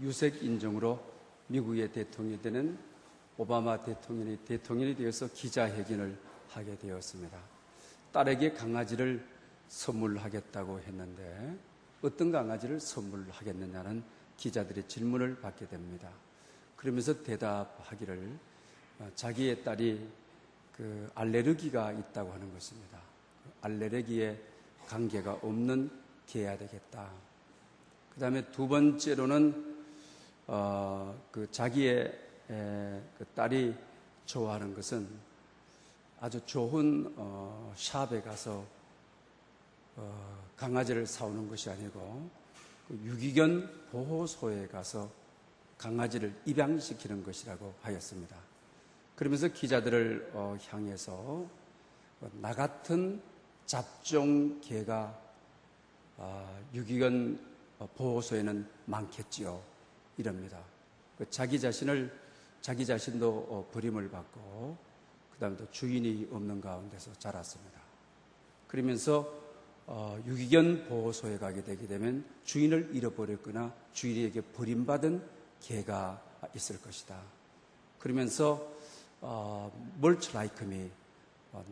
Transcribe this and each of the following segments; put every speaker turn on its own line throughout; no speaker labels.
유색 인종으로 미국의 대통령이 되는 오바마 대통령이 되어서 기자회견을 하게 되었습니다. 딸에게 강아지를 선물하겠다고 했는데 어떤 강아지를 선물하겠느냐는 기자들의 질문을 받게 됩니다. 그러면서 대답하기를 자기의 딸이 알레르기가 있다고 하는 것입니다. 알레르기에 관계가 없는 개야 되겠다. 그 다음에 두 번째로는 자기의 딸이 좋아하는 것은 아주 좋은 샵에 가서 강아지를 사오는 것이 아니고 유기견 보호소에 가서 강아지를 입양시키는 것이라고 하였습니다. 그러면서 기자들을 향해서 나 같은 잡종 개가 유기견 보호소에는 많겠지요. 이럽니다. 자기 자신도 버림을 받고 그 다음에 또 주인이 없는 가운데서 자랐습니다. 그러면서 유기견 보호소에 가게 되게 되면 주인을 잃어버렸거나 주인에게 버림받은 개가 있을 것이다. 그러면서 Much like me,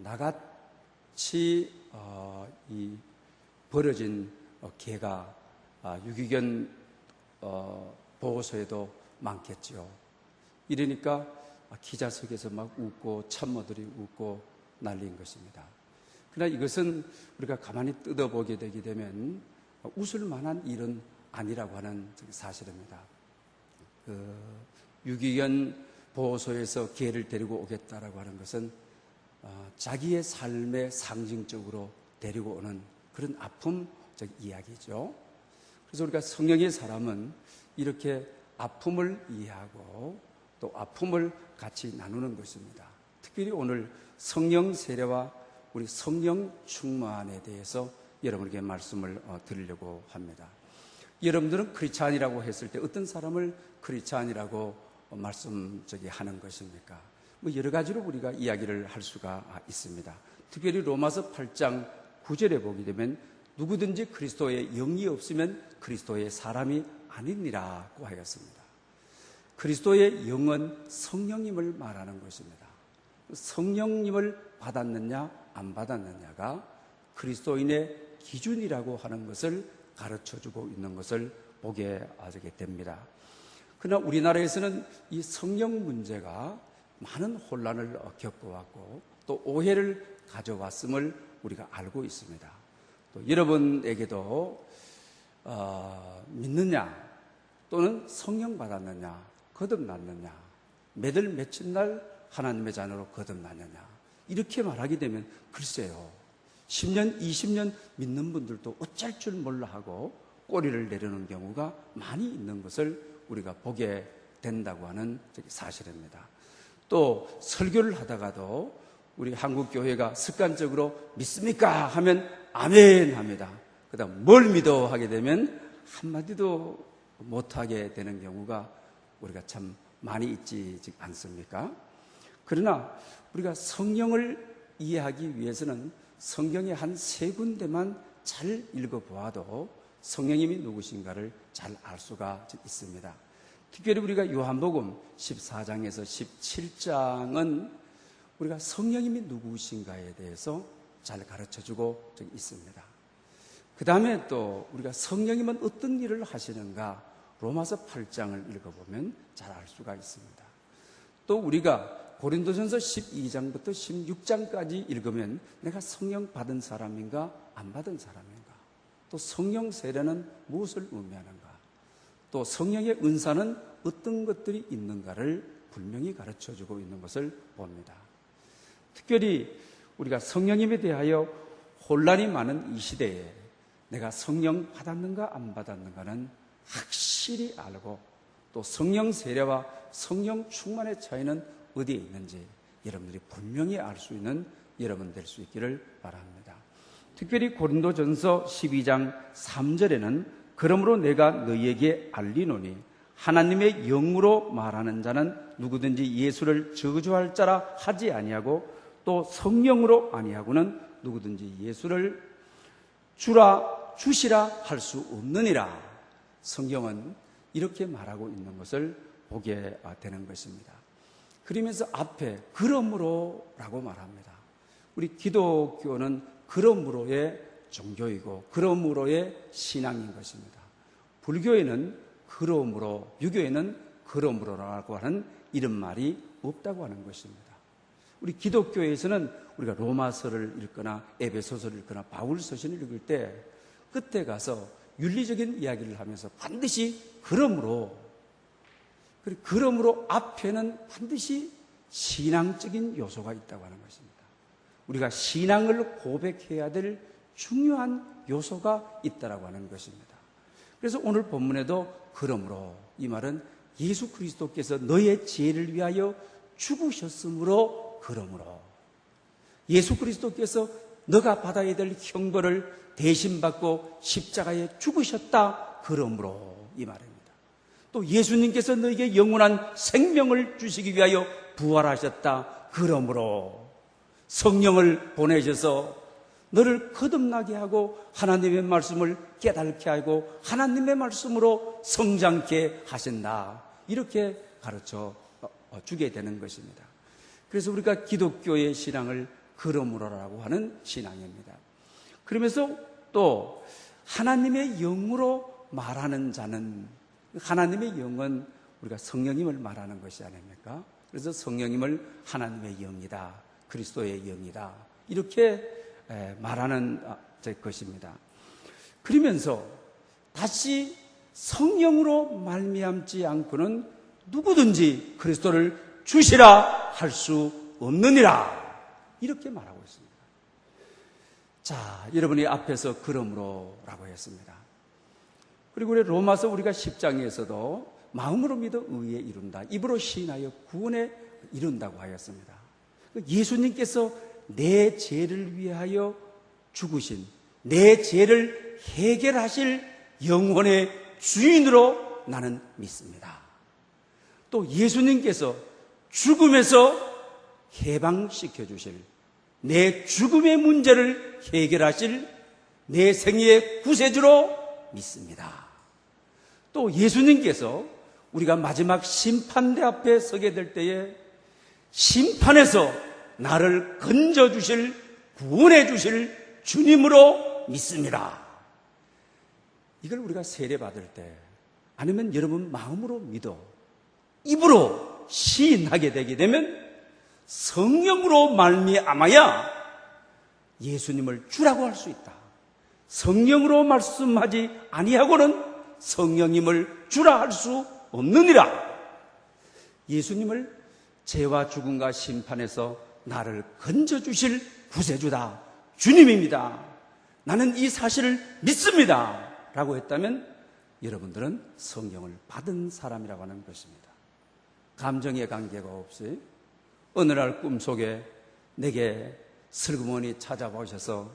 나같이 이 버려진 개가 유기견 보호소에도 많겠죠. 이러니까 기자석에서 막 웃고 참모들이 웃고 난리인 것입니다. 그러나 이것은 우리가 가만히 뜯어보게 되게 되면 웃을 만한 일은 아니라고 하는 사실입니다. 유기견 보호소에서 개를 데리고 오겠다라고 하는 것은 자기의 삶의 상징적으로 데리고 오는 그런 아픔적 이야기죠. 그래서 우리가 성령의 사람은 이렇게 아픔을 이해하고 또 아픔을 같이 나누는 것입니다. 특별히 오늘 성령 세례와 우리 성령 충만에 대해서 여러분에게 말씀을 드리려고 합니다. 여러분들은 크리스찬이라고 했을 때 어떤 사람을 크리스찬이라고 하는 것입니까? 여러 가지로 우리가 이야기를 할 수가 있습니다. 특별히 로마서 8장 9절에 보게 되면 누구든지 그리스도의 영이 없으면 그리스도의 사람이 아니니라고 하였습니다. 그리스도의 영은 성령님을 말하는 것입니다. 성령님을 받았느냐 안 받았느냐가 그리스도인의 기준이라고 하는 것을 가르쳐주고 있는 것을 보게 됩니다. 그러나 우리나라에서는 이 성령 문제가 많은 혼란을 겪어왔고 또 오해를 가져왔음을 우리가 알고 있습니다. 또 여러분에게도 믿느냐 또는 성령 받았느냐 거듭났느냐 매달 며칠 날 하나님의 자녀로 거듭났느냐 이렇게 말하게 되면 글쎄요 10년 20년 믿는 분들도 어쩔 줄 몰라 하고 꼬리를 내리는 경우가 많이 있는 것을 우리가 보게 된다고 하는 사실입니다. 또 설교를 하다가도 우리 한국교회가 습관적으로 믿습니까? 하면 아멘 합니다. 그 다음 뭘 믿어? 하게 되면 한마디도 못하게 되는 경우가 우리가 참 많이 있지 않습니까? 그러나 우리가 성령을 이해하기 위해서는 성경의 한 세 군데만 잘 읽어보아도 성령님이 누구신가를 잘 알 수가 있습니다. 특별히 우리가 요한복음 14장에서 17장은 우리가 성령님이 누구신가에 대해서 잘 가르쳐주고 있습니다. 그 다음에 또 우리가 성령님은 어떤 일을 하시는가 로마서 8장을 읽어보면 잘 알 수가 있습니다. 또 우리가 고린도전서 12장부터 16장까지 읽으면 내가 성령 받은 사람인가 안 받은 사람인가 또 성령 세례는 무엇을 의미하는가 또 성령의 은사는 어떤 것들이 있는가를 분명히 가르쳐주고 있는 것을 봅니다. 특별히 우리가 성령님에 대하여 혼란이 많은 이 시대에 내가 성령 받았는가 안 받았는가는 확실히 알고 또 성령 세례와 성령 충만의 차이는 어디에 있는지 여러분들이 분명히 알 수 있는 여러분 될 수 있기를 바랍니다. 특별히 고린도전서 12장 3절에는 그러므로 내가 너희에게 알리노니 하나님의 영으로 말하는 자는 누구든지 예수를 저주할 자라 하지 아니하고 또 성령으로 아니하고는 누구든지 예수를 주시라 할 수 없느니라. 성경은 이렇게 말하고 있는 것을 보게 되는 것입니다. 그러면서 앞에 그러므로라고 말합니다. 우리 기독교는 그러므로의 종교이고 그러므로의 신앙인 것입니다. 불교에는 그러므로, 유교에는 그러므로라고 하는 이런 말이 없다고 하는 것입니다. 우리 기독교에서는 우리가 로마서를 읽거나 에베소서를 읽거나 바울서신을 읽을 때 끝에 가서 윤리적인 이야기를 하면서 반드시 그러므로 앞에는 반드시 신앙적인 요소가 있다고 하는 것입니다. 우리가 신앙을 고백해야 될 중요한 요소가 있다고 하는 것입니다. 그래서 오늘 본문에도 그러므로, 이 말은 예수 그리스도께서 너의 죄를 위하여 죽으셨으므로, 그러므로 예수 그리스도께서 너가 받아야 될 형벌을 대신 받고 십자가에 죽으셨다, 그러므로, 이 말입니다. 또 예수님께서 너에게 영원한 생명을 주시기 위하여 부활하셨다, 그러므로 성령을 보내셔서 너를 거듭나게 하고 하나님의 말씀을 깨닫게 하고 하나님의 말씀으로 성장케 하신다, 이렇게 가르쳐 주게 되는 것입니다. 그래서 우리가 기독교의 신앙을 그러므로라고 하는 신앙입니다. 그러면서 또 하나님의 영으로 말하는 자는, 하나님의 영은 우리가 성령님을 말하는 것이 아닙니까? 그래서 성령님을 하나님의 영이다, 그리스도의 영이다, 이렇게 말하는 것입니다. 그러면서 다시 성령으로 말미암지 않고는 누구든지 그리스도를 주시라 할 수 없느니라, 이렇게 말하고 있습니다. 자, 여러분이 앞에서 그러므로라고 했습니다. 그리고 우리 로마서 우리가 10장에서도 마음으로 믿어 의에 이룬다, 입으로 시인하여 구원에 이룬다고 하였습니다. 예수님께서 내 죄를 위하여 죽으신, 내 죄를 해결하실 영혼의 주인으로 나는 믿습니다. 또 예수님께서 죽음에서 해방시켜 주실, 내 죽음의 문제를 해결하실 내 생애의 구세주로 믿습니다. 또 예수님께서 우리가 마지막 심판대 앞에 서게 될 때에 심판에서 나를 건져주실, 구원해주실 주님으로 믿습니다. 이걸 우리가 세례받을 때, 아니면 여러분 마음으로 믿어 입으로 시인하게 되게 되면 성령으로 말미암아야 예수님을 주라고 할 수 있다. 성령으로 말씀하지 아니하고는 성령님을 주라 할 수 없느니라. 예수님을 죄와 죽음과 심판에서 나를 건져주실 구세주다, 주님입니다, 나는 이 사실을 믿습니다 라고 했다면 여러분들은 성령을 받은 사람이라고 하는 것입니다. 감정의 관계가 없이 어느 날 꿈속에 내게 슬그머니 찾아오셔서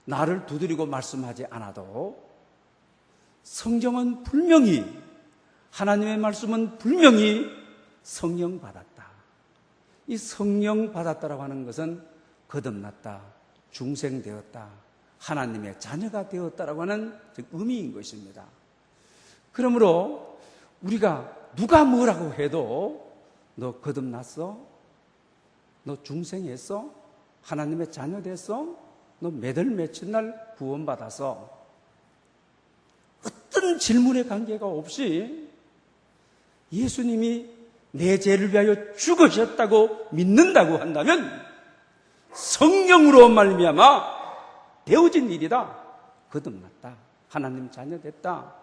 나를 두드리고 말씀하지 않아도 성경은 분명히, 하나님의 말씀은 분명히 성령 받았다, 이 성령 받았다라고 하는 것은 거듭났다, 중생되었다, 하나님의 자녀가 되었다라고 하는 의미인 것입니다. 그러므로 우리가 누가 뭐라고 해도 너 거듭났어? 너 중생했어? 하나님의 자녀 됐어? 너 몇월 며칠 날 구원받아서? 어떤 질문의 관계가 없이 예수님이 내 죄를 위하여 죽으셨다고 믿는다고 한다면 성령으로 말미암아 되어진 일이다, 거듭났다, 하나님 자녀 됐다,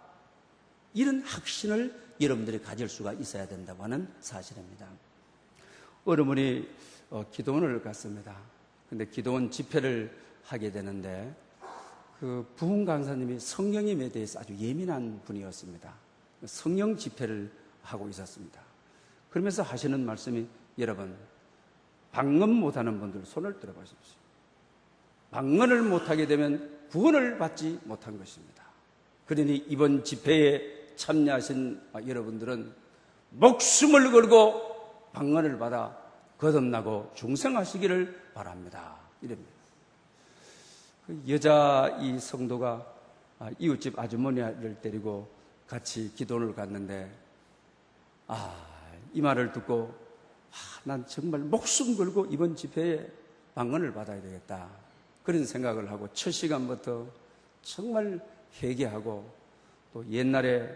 이런 확신을 여러분들이 가질 수가 있어야 된다고 하는 사실입니다. 어머니 기도원을 갔습니다. 근데 기도원 집회를 하게 되는데 그 부흥 강사님이 성령님에 대해서 아주 예민한 분이었습니다. 성령 집회를 하고 있었습니다. 그러면서 하시는 말씀이, 여러분 방언 못하는 분들 손을 들어보십시오. 방언을 못하게 되면 구원을 받지 못한 것입니다. 그러니 이번 집회에 참여하신 여러분들은 목숨을 걸고 방언을 받아 거듭나고 중생하시기를 바랍니다, 이랍니다. 그 여자 이 성도가 이웃집 아주머니를 데리고 같이 기도를 갔는데 이 말을 듣고 난 정말 목숨 걸고 이번 집회에 방언을 받아야 되겠다 그런 생각을 하고 첫 시간부터 정말 회개하고 또 옛날에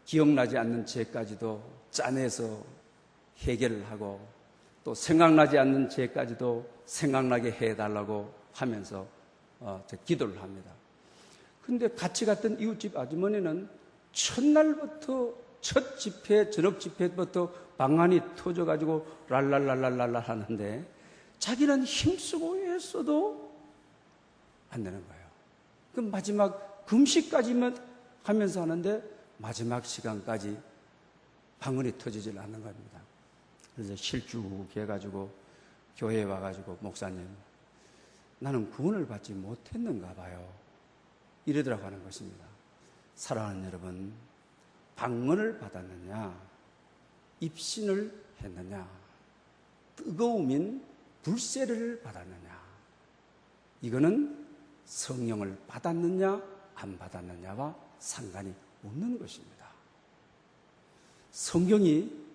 기억나지 않는 죄까지도 짜내서 회개를 하고 또 생각나지 않는 죄까지도 생각나게 해달라고 하면서 기도를 합니다. 근데 같이 갔던 이웃집 아주머니는 첫날부터 첫 집회, 저녁 집회부터 방안이 터져가지고 랄랄랄랄랄라 하는데 자기는 힘쓰고 애써도 안 되는 거예요. 그 마지막 금식까지만 하면서 하는데 마지막 시간까지 방언이 터지질 않는 겁니다. 그래서 실쭉해가지고 교회에 와가지고 목사님 나는 구원을 받지 못했는가 봐요. 이러더라고 하는 것입니다. 사랑하는 여러분, 방언을 받았느냐, 입신을 했느냐, 뜨거움인 불세례를 받았느냐, 이거는 성령을 받았느냐 안 받았느냐와 상관이 없는 것입니다. 성경이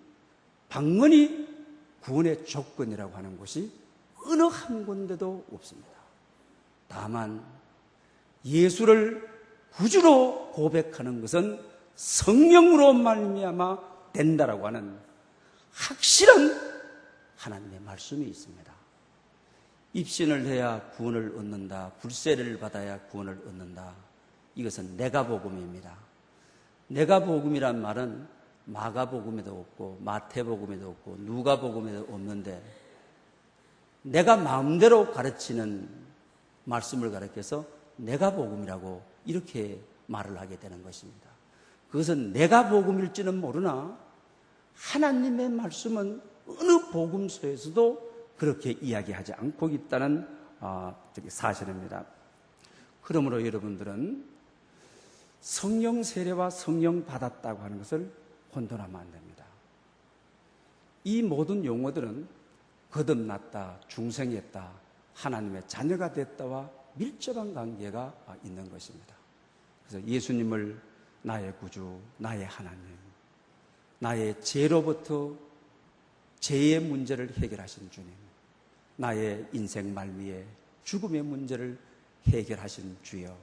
방언이 구원의 조건이라고 하는 것이 어느 한 군데도 없습니다. 다만 예수를 구주로 고백하는 것은 성령으로 말미암아 된다라고 하는 확실한 하나님의 말씀이 있습니다. 입신을 해야 구원을 얻는다. 불세례를 받아야 구원을 얻는다. 이것은 내가복음입니다. 내가복음이란 말은 마가복음에도 없고 마태복음에도 없고 누가복음에도 없는데 내가 마음대로 가르치는 말씀을 가르쳐서 내가복음이라고 이렇게 말을 하게 되는 것입니다. 그것은 내가복음일지는 모르나 하나님의 말씀은 어느 복음서에서도 그렇게 이야기하지 않고 있다는 사실입니다. 그러므로 여러분들은 성령 세례와 성령 받았다고 하는 것을 혼돈하면 안 됩니다. 이 모든 용어들은 거듭났다, 중생했다, 하나님의 자녀가 됐다와 밀접한 관계가 있는 것입니다. 그래서 예수님을 나의 구주, 나의 하나님, 나의 죄로부터 죄의 문제를 해결하신 주님, 나의 인생 말미에 죽음의 문제를 해결하신 주여,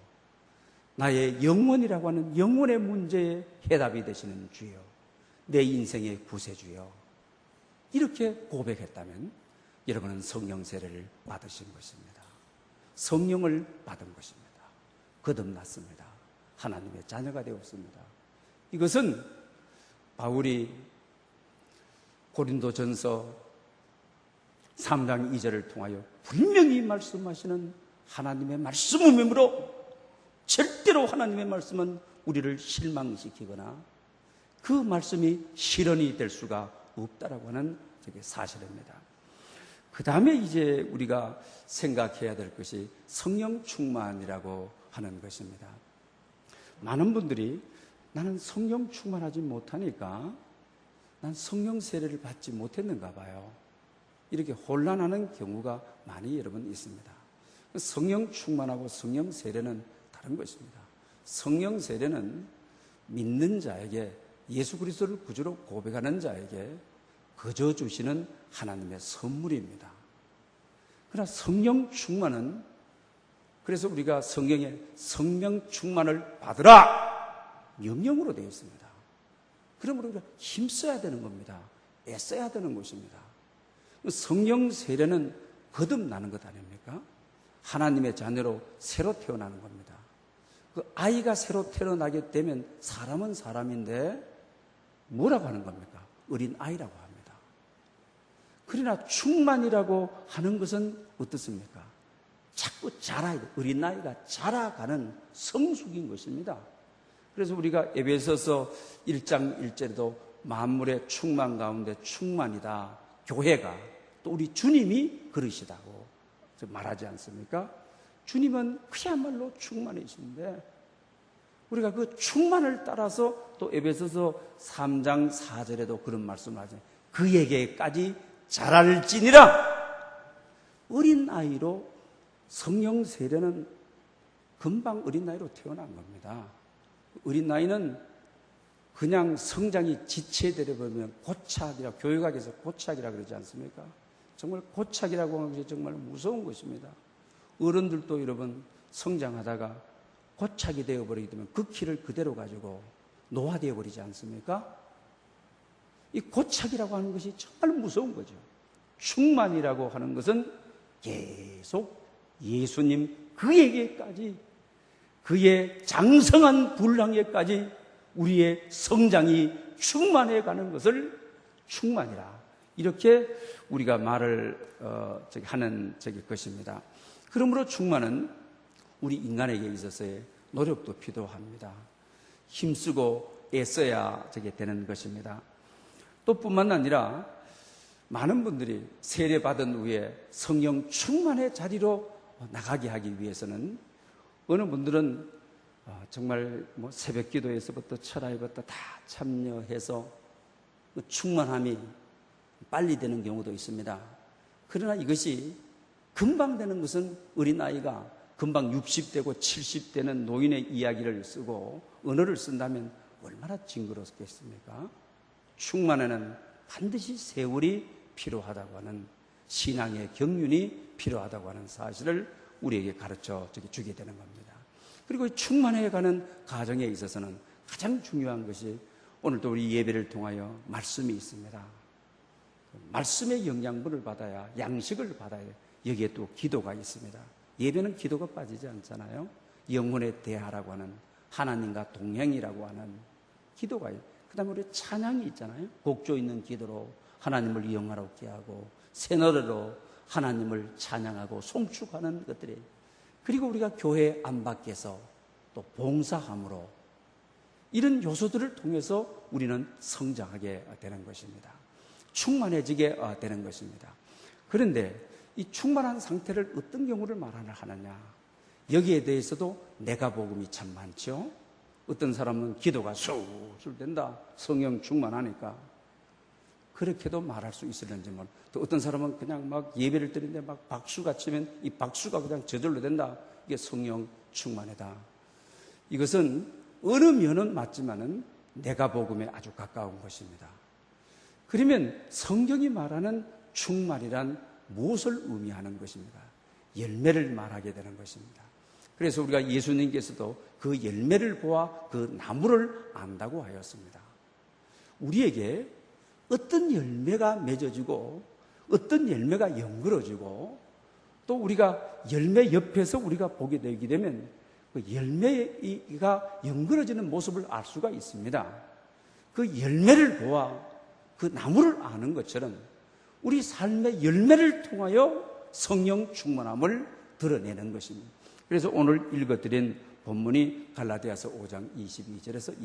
나의 영혼이라고 하는 영혼의 문제에 해답이 되시는 주여, 내 인생의 구세주여, 이렇게 고백했다면 여러분은 성령 세례를 받으신 것입니다. 성령을 받은 것입니다. 거듭났습니다. 하나님의 자녀가 되었습니다. 이것은 바울이 고린도전서 3장 2절을 통하여 분명히 말씀하시는 하나님의 말씀이므로 절대로 하나님의 말씀은 우리를 실망시키거나 그 말씀이 실현이 될 수가 없다라고 하는 사실입니다. 그 다음에 이제 우리가 생각해야 될 것이 성령 충만이라고 하는 것입니다. 많은 분들이 나는 성령 충만하지 못하니까 난 성령 세례를 받지 못했는가 봐요. 이렇게 혼란하는 경우가 많이 여러분 있습니다. 성령 충만하고 성령 세례는 다른 것입니다. 성령 세례는 믿는 자에게 예수 그리스도를 구주로 고백하는 자에게 거저 주시는 하나님의 선물입니다. 그러나 성령 충만은 그래서 우리가 성경에 성령 충만을 받으라 명령으로 되어 있습니다. 그러므로 우리가 힘써야 되는 겁니다. 애써야 되는 것입니다. 성령 세례는 거듭나는 것 아닙니까? 하나님의 자녀로 새로 태어나는 겁니다. 그 아이가 새로 태어나게 되면 사람은 사람인데 뭐라고 하는 겁니까? 어린 아이라고 합니다. 그러나 충만이라고 하는 것은 어떻습니까? 자꾸 자라야 돼. 어린 아이가 자라가는 성숙인 것입니다. 그래서 우리가 에베소서 1장 1절에도 만물의 충만 가운데 충만이다. 교회가 또 우리 주님이 그러시다고 말하지 않습니까? 주님은 그야말로 충만이신데 우리가 그 충만을 따라서 또 에베소서 3장 4절에도 그런 말씀을 하죠. 그에게까지 자랄지니라. 어린 아이로 성령 세례는 금방 어린 나이로 태어난 겁니다. 어린 나이는 그냥 성장이 지체되려 보면 고착이라, 교육학에서 고착이라 그러지 않습니까? 정말 고착이라고 하는 것이 정말 무서운 것입니다. 어른들도 여러분 성장하다가 고착이 되어버리게 되면 그 키를 그대로 가지고 노화되어 버리지 않습니까? 이 고착이라고 하는 것이 정말 무서운 거죠. 충만이라고 하는 것은 계속 예수님 그에게까지, 그의 장성한 분량에까지 우리의 성장이 충만해 가는 것을 충만이라, 이렇게 우리가 말을 하는 것입니다. 그러므로 충만은 우리 인간에게 있어서의 노력도 필요합니다. 힘쓰고 애써야 되는 것입니다. 또 뿐만 아니라 많은 분들이 세례받은 후에 성령 충만의 자리로 나가게 하기 위해서는, 어느 분들은 정말 새벽 기도에서부터 철야에부터 다 참여해서 충만함이 빨리 되는 경우도 있습니다. 그러나 이것이 금방 되는 것은 어린아이가 금방 60되고 70되는 노인의 이야기를 쓰고 언어를 쓴다면 얼마나 징그럽겠습니까? 충만에는 반드시 세월이 필요하다고 하는, 신앙의 경륜이 필요하다고 하는 사실을 우리에게 가르쳐 주게 되는 겁니다. 그리고 충만해가는 과정에 있어서는 가장 중요한 것이, 오늘도 우리 예배를 통하여 말씀이 있습니다. 말씀의 영양분을 받아야, 양식을 받아야, 여기에 또 기도가 있습니다. 예배는 기도가 빠지지 않잖아요. 영혼의 대화라고 하는, 하나님과 동행이라고 하는 기도가 있어요. 그 다음에 우리 찬양이 있잖아요. 곡조 있는 기도로 하나님을 영화롭게 하고, 새 노래로 하나님을 찬양하고 송축하는 것들이, 그리고 우리가 교회 안팎에서 또 봉사함으로, 이런 요소들을 통해서 우리는 성장하게 되는 것입니다. 충만해지게 되는 것입니다. 그런데 이 충만한 상태를 어떤 경우를 말하느냐, 여기에 대해서도 내가 복음이 참 많죠. 어떤 사람은 기도가 술술 된다, 성령 충만하니까. 그렇게도 말할 수 있을는지 모르. 또 어떤 사람은 그냥 막 예배를 드리는데 막 박수가 치면 이 박수가 그냥 저절로 된다, 이게 성령 충만이다. 이것은 어느 면은 맞지만은 내가 복음에 아주 가까운 것입니다. 그러면 성경이 말하는 충만이란 무엇을 의미하는 것입니까? 열매를 말하게 되는 것입니다. 그래서 우리가 예수님께서도 그 열매를 보아 그 나무를 안다고 하였습니다. 우리에게 어떤 열매가 맺어지고 어떤 열매가 연그러지고, 또 우리가 열매 옆에서 우리가 보게 되게 되면 그 열매가 연그러지는 모습을 알 수가 있습니다. 그 열매를 보아 그 나무를 아는 것처럼 우리 삶의 열매를 통하여 성령 충만함을 드러내는 것입니다. 그래서 오늘 읽어드린 본문이 갈라디아서 5장 22절에서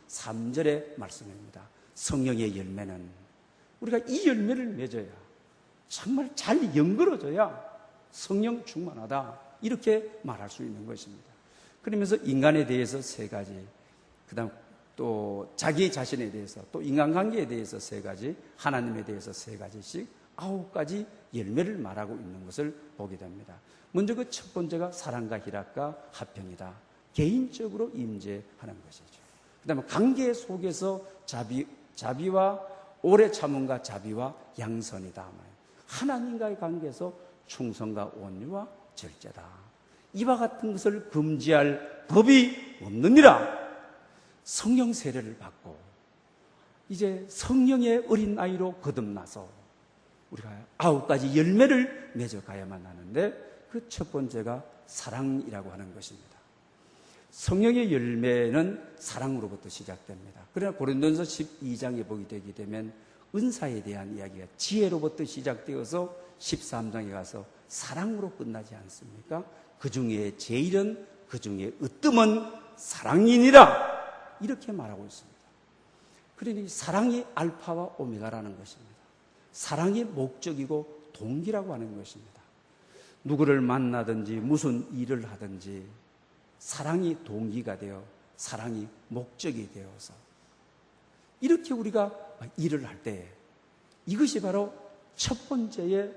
23절의 말씀입니다. 성령의 열매는, 우리가 이 열매를 맺어야, 정말 잘 연그러져야 성령 충만하다, 이렇게 말할 수 있는 것입니다. 그러면서 인간에 대해서 3가지, 그 다음 또 자기 자신에 대해서, 또 인간관계에 대해서 3가지, 하나님에 대해서 3가지씩 9가지 열매를 말하고 있는 것을 보게 됩니다. 먼저 그 첫 번째가 사랑과 희락과 화평이다. 개인적으로 임재하는 것이죠. 그 다음에 관계 속에서 자비와 오래 참음과 자비와 양선이다. 하나님과의 관계에서 충성과 온유와 절제다. 이와 같은 것을 금지할 법이 없느니라. 성령 세례를 받고 이제 성령의 어린 아이로 거듭나서 우리가 9가지 열매를 맺어가야만 하는데, 그 첫 번째가 사랑이라고 하는 것입니다. 성령의 열매는 사랑으로부터 시작됩니다. 그러나 고린도전서 12장에 보게 되게 되면 은사에 대한 이야기가 지혜로부터 시작되어서 13장에 가서 사랑으로 끝나지 않습니까? 그 중에 제일은, 그 중에 으뜸은 사랑이니라, 이렇게 말하고 있습니다. 그러니 사랑이 알파와 오메가라는 것입니다. 사랑이 목적이고 동기라고 하는 것입니다. 누구를 만나든지 무슨 일을 하든지 사랑이 동기가 되어, 사랑이 목적이 되어서, 이렇게 우리가 일을 할 때 이것이 바로 첫 번째의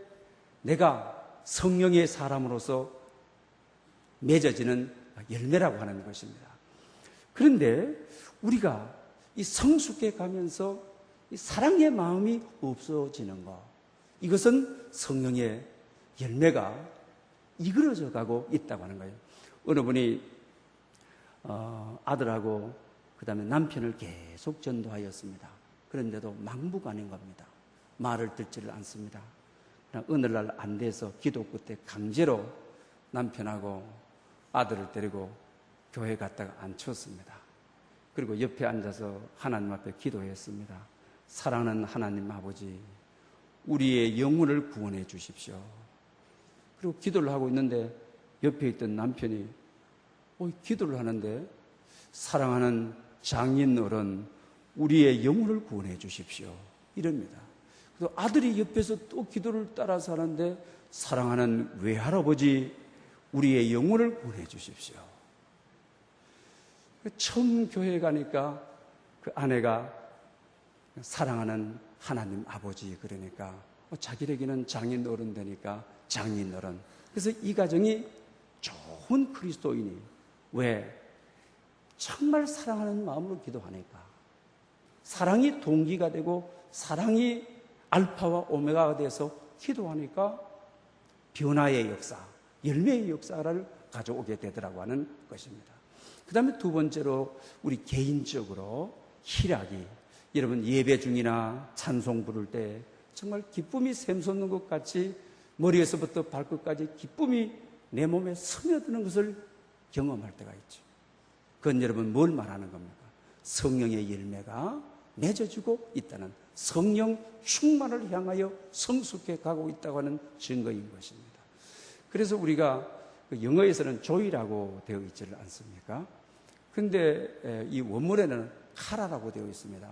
내가 성령의 사람으로서 맺어지는 열매라고 하는 것입니다. 그런데 우리가 이 성숙해 가면서 이 사랑의 마음이 없어지는 것, 이것은 성령의 열매가 이그러져 가고 있다고 하는 거예요. 어느 분이 아들하고 그 다음에 남편을 계속 전도하였습니다. 그런데도 막무가내인 겁니다. 말을 듣지를 않습니다. 어느 날 안 돼서 기도 끝에 강제로 남편하고 아들을 데리고 교회 갔다가 앉혔습니다. 그리고 옆에 앉아서 하나님 앞에 기도했습니다. 사랑하는 하나님 아버지, 우리의 영혼을 구원해 주십시오. 그리고 기도를 하고 있는데 옆에 있던 남편이 기도를 하는데, 사랑하는 장인 어른, 우리의 영혼을 구원해 주십시오, 이럽니다. 그리고 아들이 옆에서 또 기도를 따라서 하는데, 사랑하는 외할아버지, 우리의 영혼을 구원해 주십시오. 처음 교회에 가니까 그 아내가 사랑하는 하나님 아버지, 그러니까 자기에게는 장인 어른 되니까 장인 어른. 그래서 이 가정이 좋은 그리스도인이, 왜? 정말 사랑하는 마음으로 기도하니까. 사랑이 동기가 되고 사랑이 알파와 오메가가 돼서 기도하니까 변화의 역사, 열매의 역사를 가져오게 되더라고 하는 것입니다. 그 다음에 두 번째로 우리 개인적으로 희락이, 여러분 예배 중이나 찬송 부를 때 정말 기쁨이 샘솟는 것 같이 머리에서부터 발끝까지 기쁨이 내 몸에 스며드는 것을 경험할 때가 있죠. 그건 여러분 뭘 말하는 겁니까? 성령의 열매가 맺어지고 있다는, 성령 충만을 향하여 성숙해 가고 있다고 하는 증거인 것입니다. 그래서 우리가 영어에서는 joy라고 되어 있지를 않습니까? 그런데 이 원문에는 카라라고 되어 있습니다.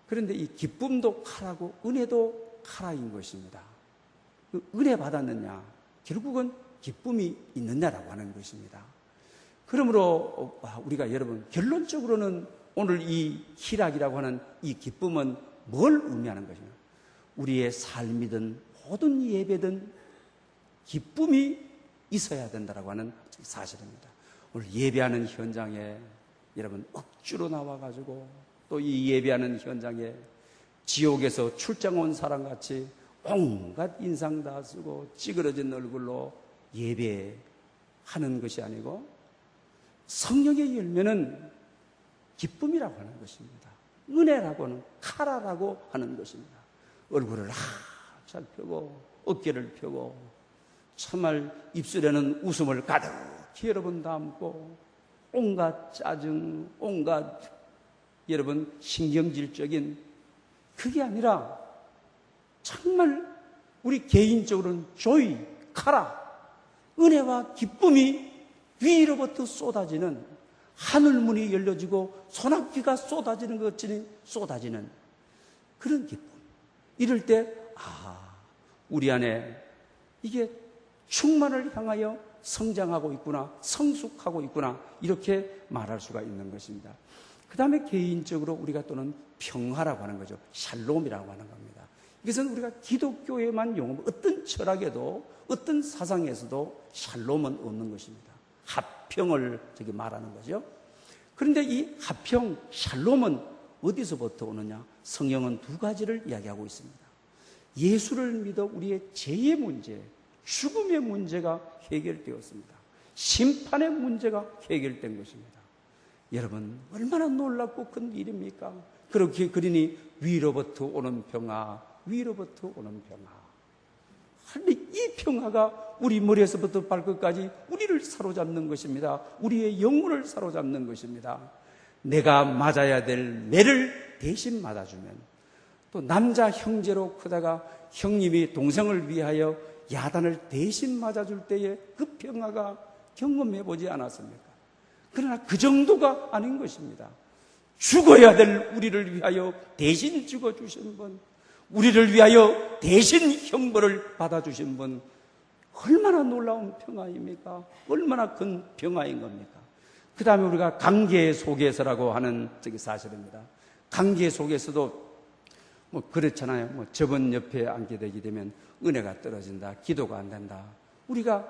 그런데 이 기쁨도 카라고 은혜도 카라인 것입니다. 은혜 받았느냐? 결국은 기쁨이 있느냐라고 하는 것입니다. 그러므로 우리가 여러분 결론적으로는 오늘 이 희락이라고 하는 이 기쁨은 뭘 의미하는 것입니까? 우리의 삶이든 모든 예배든 기쁨이 있어야 된다라고 하는 사실입니다. 오늘 예배하는 현장에 여러분 억지로 나와가지고 또 이 예배하는 현장에 지옥에서 출장 온 사람같이 온갖 인상 다 쓰고 찌그러진 얼굴로 예배하는 것이 아니고, 성령의 열매는 기쁨이라고 하는 것입니다. 은혜라고는 카라라고 하는 것입니다. 얼굴을 잘 펴고 어깨를 펴고 참말 입술에는 웃음을 가득히 여러분 담고 온갖 짜증, 온갖 여러분 신경질적인, 그게 아니라 정말 우리 개인적으로는 조이, 카라, 은혜와 기쁨이 위로부터 쏟아지는, 하늘문이 열려지고 소낙비가 쏟아지는 것처럼 쏟아지는 그런 기쁨. 이럴 때 우리 안에 이게 충만을 향하여 성장하고 있구나, 성숙하고 있구나, 이렇게 말할 수가 있는 것입니다. 그 다음에 개인적으로 우리가 또는 평화라고 하는 거죠. 샬롬이라고 하는 겁니다. 이것은 우리가 기독교에만 용어, 어떤 철학에도 어떤 사상에서도 샬롬은 없는 것입니다. 합평을 저기 말하는 거죠. 그런데 이 합평, 샬롬은 어디서부터 오느냐? 성경은 두 가지를 이야기하고 있습니다. 예수를 믿어 우리의 죄의 문제, 죽음의 문제가 해결되었습니다. 심판의 문제가 해결된 것입니다. 여러분 얼마나 놀랍고 큰 일입니까? 그렇게 그러니 위로부터 오는 평화, 위로부터 오는 평화. 근데 이 평화가 우리 머리에서부터 발끝까지 우리를 사로잡는 것입니다. 우리의 영혼을 사로잡는 것입니다. 내가 맞아야 될 매를 대신 맞아주면, 또 남자 형제로 크다가 형님이 동생을 위하여 야단을 대신 맞아줄 때에 그 평화가 경험해보지 않았습니까? 그러나 그 정도가 아닌 것입니다. 죽어야 될 우리를 위하여 대신 죽어주신 분, 우리를 위하여 대신 형벌을 받아주신 분, 얼마나 놀라운 평화입니까? 얼마나 큰 평화인 겁니까? 그 다음에 우리가 관계 속에서라고 하는 사실입니다. 관계 속에서도 그렇잖아요. 저번 옆에 앉게 되게 되면 은혜가 떨어진다, 기도가 안 된다. 우리가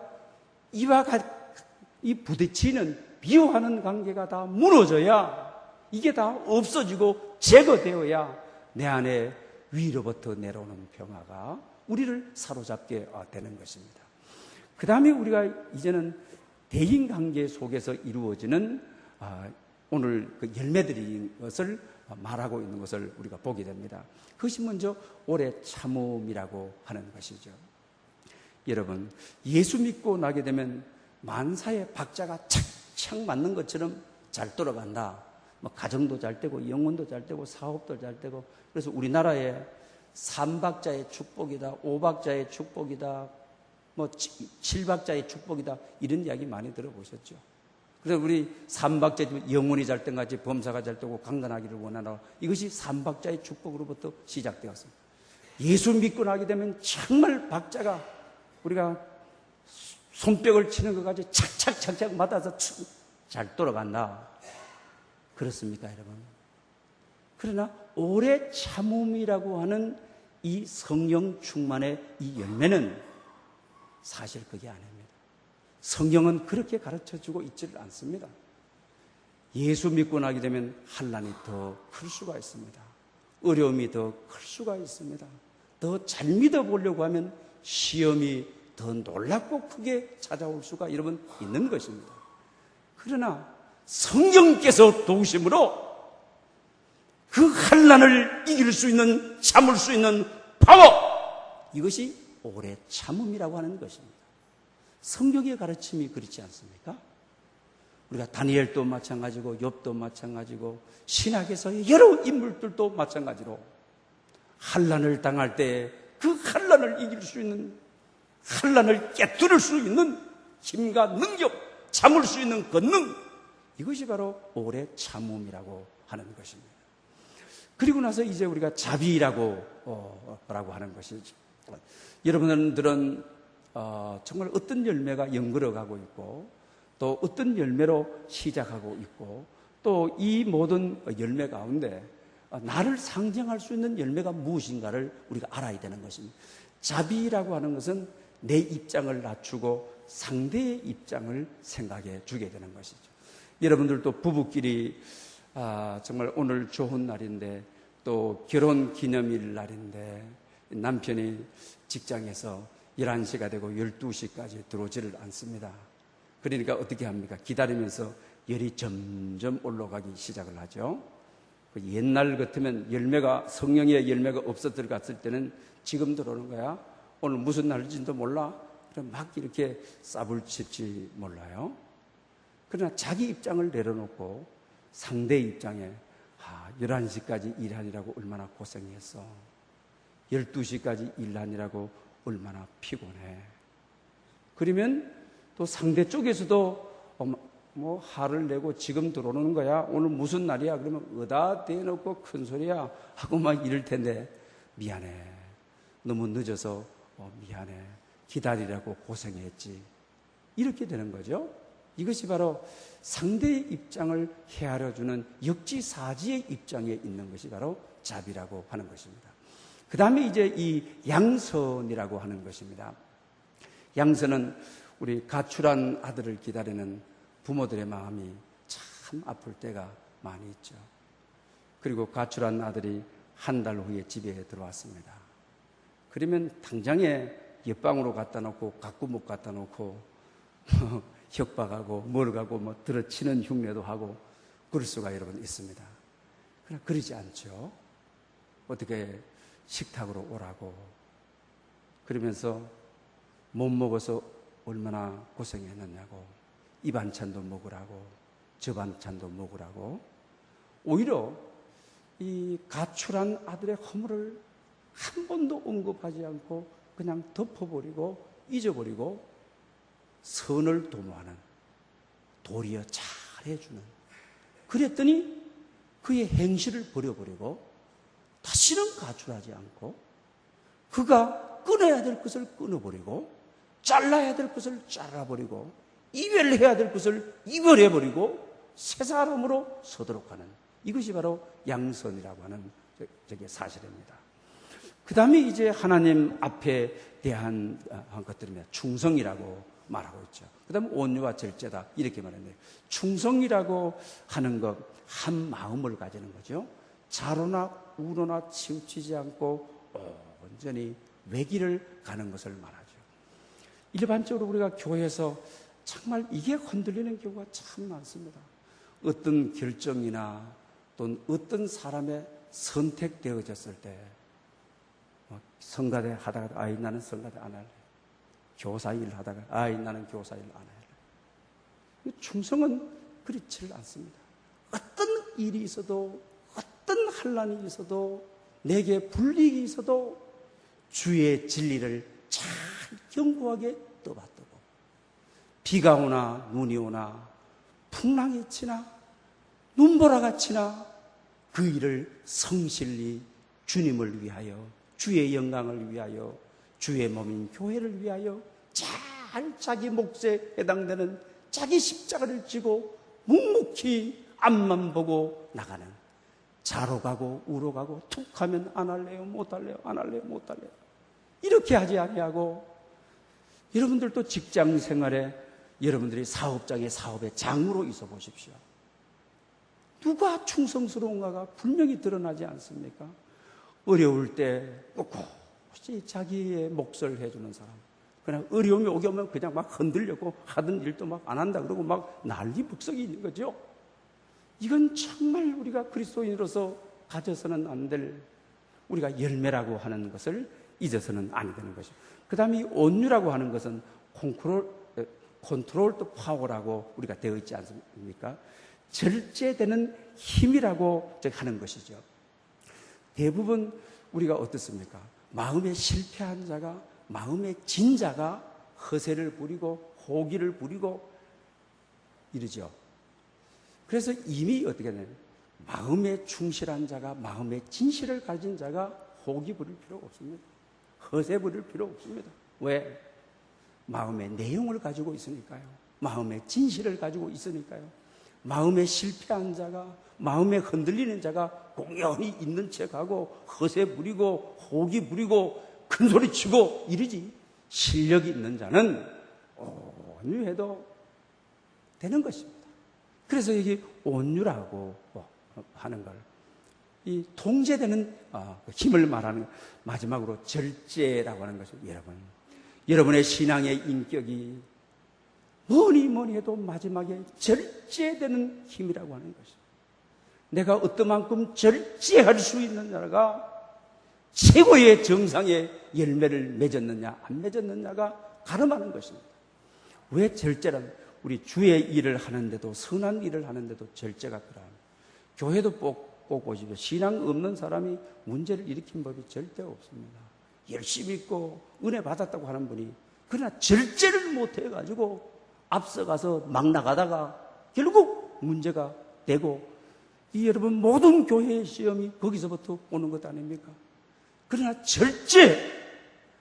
이 부딪히는, 비호하는 관계가 다 무너져야 이게 다 없어지고 제거되어야 내 안에 위로부터 내려오는 평화가 우리를 사로잡게 되는 것입니다. 그 다음에 우리가 이제는 대인관계 속에서 이루어지는 오늘 그 열매들인 것을 말하고 있는 것을 우리가 보게 됩니다. 그것이 먼저 오래 참음이라고 하는 것이죠. 여러분, 예수 믿고 나게 되면 만사의 박자가 착착 맞는 것처럼 잘 돌아간다. 뭐 가정도 잘 되고 영혼도 잘 되고 사업도 잘 되고, 그래서 우리나라에 3박자의 축복이다, 5박자의 축복이다, 뭐 7박자의 축복이다, 이런 이야기 많이 들어보셨죠. 그래서 우리 3박자, 영혼이 잘 된 같이 범사가 잘 되고 강건하기를 원하노라, 이것이 3박자의 축복으로부터 시작되었습니다. 예수 믿고 나게 되면 정말 박자가 우리가 손뼉을 치는 것 같이 착착착착 맞아서 잘 돌아간다. 그렇습니까, 여러분? 그러나 오래 참음이라고 하는 이 성령 충만의 이 열매는 사실 그게 아닙니다. 성경은 그렇게 가르쳐주고 있지를 않습니다. 예수 믿고 나게 되면 환난이 더 클 수가 있습니다. 어려움이 더 클 수가 있습니다. 더 잘 믿어보려고 하면 시험이 더 놀랍고 크게 찾아올 수가 여러분 있는 것입니다. 그러나 성령께서 도우심으로 그 환난을 이길 수 있는, 참을 수 있는 파워, 이것이 오래 참음이라고 하는 것입니다. 성경의 가르침이 그렇지 않습니까? 우리가 다니엘도 마찬가지고 욥도 마찬가지고 신학에서의 여러 인물들도 마찬가지로 환난을 당할 때 그 환난을 이길 수 있는, 환난을 깨뜨릴 수 있는 힘과 능력, 참을 수 있는 권능, 이것이 바로 오래 참음이라고 하는 것입니다. 그리고 나서 이제 우리가 자비라고 하는 것이죠. 여러분들은 정말 어떤 열매가 연걸어가고 있고, 또 어떤 열매로 시작하고 있고, 또 이 모든 열매 가운데 나를 상징할 수 있는 열매가 무엇인가를 우리가 알아야 되는 것입니다. 자비라고 하는 것은 내 입장을 낮추고 상대의 입장을 생각해 주게 되는 것이죠. 여러분들도 부부끼리 정말 오늘 좋은 날인데, 또 결혼 기념일 날인데 남편이 직장에서 11시가 되고 12시까지 들어오지를 않습니다. 그러니까 어떻게 합니까? 기다리면서 열이 점점 올라가기 시작을 하죠. 옛날 같으면 열매가, 성령의 열매가 없어 들어갔을 때는 지금 들어오는 거야? 오늘 무슨 날인지도 몰라? 그럼 막 이렇게 싸불칠지 몰라요. 그러나 자기 입장을 내려놓고 상대 입장에 11시까지 일하느라고 얼마나 고생했어. 12시까지 일하느라고 얼마나 피곤해. 그러면 또 상대 쪽에서도 뭐 화를 내고 지금 들어오는 거야? 오늘 무슨 날이야? 그러면 어디다 대놓고 큰 소리야? 하고 막 이럴 텐데, 미안해. 너무 늦어서 미안해. 기다리라고 고생했지. 이렇게 되는 거죠. 이것이 바로 상대의 입장을 헤아려주는 역지사지의 입장에 있는 것이 바로 자비라고 하는 것입니다. 그 다음에 이제 이 양선이라고 하는 것입니다. 양선은 우리 가출한 아들을 기다리는 부모들의 마음이 참 아플 때가 많이 있죠. 그리고 가출한 아들이 한 달 후에 집에 들어왔습니다. 그러면 당장에 옆방으로 갖다 놓고 가꾸 못 갖다 놓고 협박하고 뭘 가고 뭐 들어치는 흉내도 하고 그럴 수가 여러분 있습니다. 그러나 그러지 않죠. 어떻게 식탁으로 오라고, 그러면서 못 먹어서 얼마나 고생했느냐고, 이 반찬도 먹으라고 저 반찬도 먹으라고, 오히려 이 가출한 아들의 허물을 한 번도 언급하지 않고 그냥 덮어버리고 잊어버리고 선을 도모하는, 도리어 잘해주는, 그랬더니 그의 행실을 버려버리고 다시는 가출하지 않고, 그가 끊어야 될 것을 끊어버리고 잘라야 될 것을 잘라버리고 이별해야 될 것을 이별해버리고 새 사람으로 서도록 하는, 이것이 바로 양선이라고 하는 저게 사실입니다. 그 다음에 이제 하나님 앞에 대한 것들입니다. 충성이라고 말하고 있죠. 그 다음에 온유와 절제다, 이렇게 말했네요. 충성이라고 하는 것, 한 마음을 가지는 거죠. 좌로나 우로나 치우치지 않고 온전히 외길을 가는 것을 말하죠. 일반적으로 우리가 교회에서 정말 이게 흔들리는 경우가 참 많습니다. 어떤 결정이나 또는 어떤 사람의 선택되어졌을 때 성가대 하다가 아이 나는 성가대 안 할래. 교사 일 하다가 아이 나는 교사 일 안 할래. 충성은 그렇지 않습니다. 어떤 일이 있어도 어떤 환난이 있어도 내게 불이익이 있어도 주의 진리를 잘 견고하게 떠받들고 비가 오나 눈이 오나 풍랑이 치나 눈보라가 치나 그 일을 성실히 주님을 위하여 주의 영광을 위하여 주의 몸인 교회를 위하여 잘 자기 몫에 해당되는 자기 십자가를 지고 묵묵히 앞만 보고 나가는 좌로 가고 우로 가고 툭 하면 안 할래요 못 할래요 안 할래요 못 할래요 이렇게 하지 아니하고 여러분들도 직장 생활에 여러분들이 사업장의 사업의 장으로 있어 보십시오. 누가 충성스러운가가 분명히 드러나지 않습니까? 어려울 때 꿋꿋이 자기의 몫을 해주는 사람. 그냥 어려움이 오게 오면 그냥 막 흔들려고 하던 일도 막 안 한다 그러고 막 난리북석이 있는 거죠. 이건 정말 우리가 그리스도인으로서 가져서는 안 될 우리가 열매라고 하는 것을 잊어서는 안 되는 것이죠. 그 다음에 온유라고 하는 것은 컨트롤 또 파워라고 우리가 되어 있지 않습니까? 절제되는 힘이라고 하는 것이죠. 대부분 우리가 어떻습니까? 마음에 실패한 자가, 마음에 진 자가 허세를 부리고 호기를 부리고 이러죠. 그래서 이미 어떻게 되냐면 마음에 충실한 자가, 마음에 진실을 가진 자가 호기 부릴 필요가 없습니다. 허세 부릴 필요 없습니다. 왜? 마음의 내용을 가지고 있으니까요. 마음의 진실을 가지고 있으니까요. 마음에 실패한 자가, 마음에 흔들리는 자가 공연히 있는 척하고 허세 부리고 호기 부리고 큰소리 치고 이러지. 실력이 있는 자는 온유해도 되는 것입니다. 그래서 여기 온유라고 하는 걸, 이 통제되는 힘을 말하는 마지막으로 절제라고 하는 것입니다. 여러분의 신앙의 인격이 뭐니 해도 마지막에 절제되는 힘이라고 하는 것입니다. 내가 어떠만큼 절제할 수 있는 자가 최고의 정상의 열매를 맺었느냐 안 맺었느냐가 가름하는 것입니다. 왜 절제라는, 우리 주의 일을 하는데도, 선한 일을 하는데도 절제가 필요합니다. 교회도 꼭 보십시오. 신앙 없는 사람이 문제를 일으킨 법이 절대 없습니다. 열심히 있고 은혜 받았다고 하는 분이 그러나 절제를 못해가지고 앞서가서 막 나가다가 결국 문제가 되고, 이 여러분 모든 교회의 시험이 거기서부터 오는 것 아닙니까? 그러나 절제,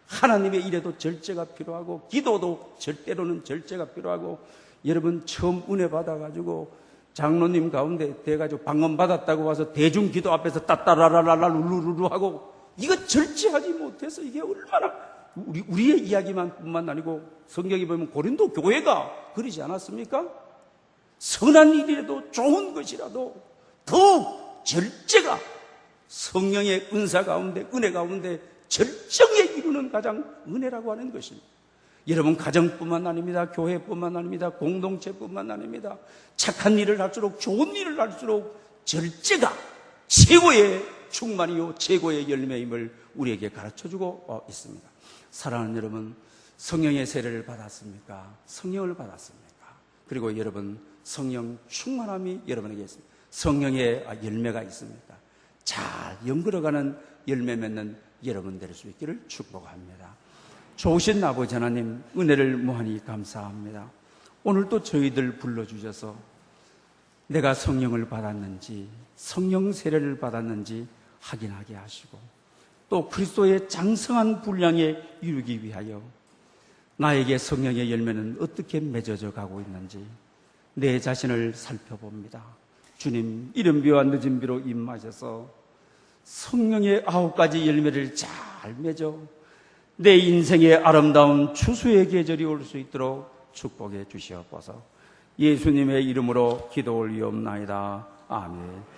하나님의 일에도 절제가 필요하고 기도도 때로는 절제가 필요하고, 여러분 처음 은혜 받아가지고 장로님 가운데 돼가지고 방언 받았다고 와서 대중 기도 앞에서 따따라라라 룰루루루 하고, 이거 절제하지 못해서 이게 얼마나 우리의 이야기만 뿐만 아니고 성경에 보면 고린도 교회가 그러지 않았습니까? 선한 일이라도 좋은 것이라도 더욱 절제가 성령의 은사 가운데, 은혜 가운데 절정에 이루는 가장 은혜라고 하는 것입니다. 여러분 가정뿐만 아닙니다. 교회뿐만 아닙니다. 공동체뿐만 아닙니다. 착한 일을 할수록, 좋은 일을 할수록 절제가 최고의 충만이요 최고의 열매임을 우리에게 가르쳐주고 있습니다. 사랑하는 여러분, 성령의 세례를 받았습니까? 성령을 받았습니까? 그리고 여러분 성령 충만함이 여러분에게 있습니다. 성령의 열매가 있습니까? 잘 연결어가는 열매 맺는 여러분 될 수 있기를 축복합니다. 좋으신 아버지 하나님, 은혜를 무한히 감사합니다. 오늘도 저희들 불러주셔서 내가 성령을 받았는지, 성령 세례를 받았는지 확인하게 하시고, 또 그리스도의 장성한 분량에 이루기 위하여 나에게 성령의 열매는 어떻게 맺어져 가고 있는지 내 자신을 살펴봅니다. 주님, 이른 비와 늦은 비로 임하셔서 성령의 9가지 열매를 잘 맺어 내 인생의 아름다운 추수의 계절이 올 수 있도록 축복해 주시옵소서. 예수님의 이름으로 기도 올리옵나이다. 아멘.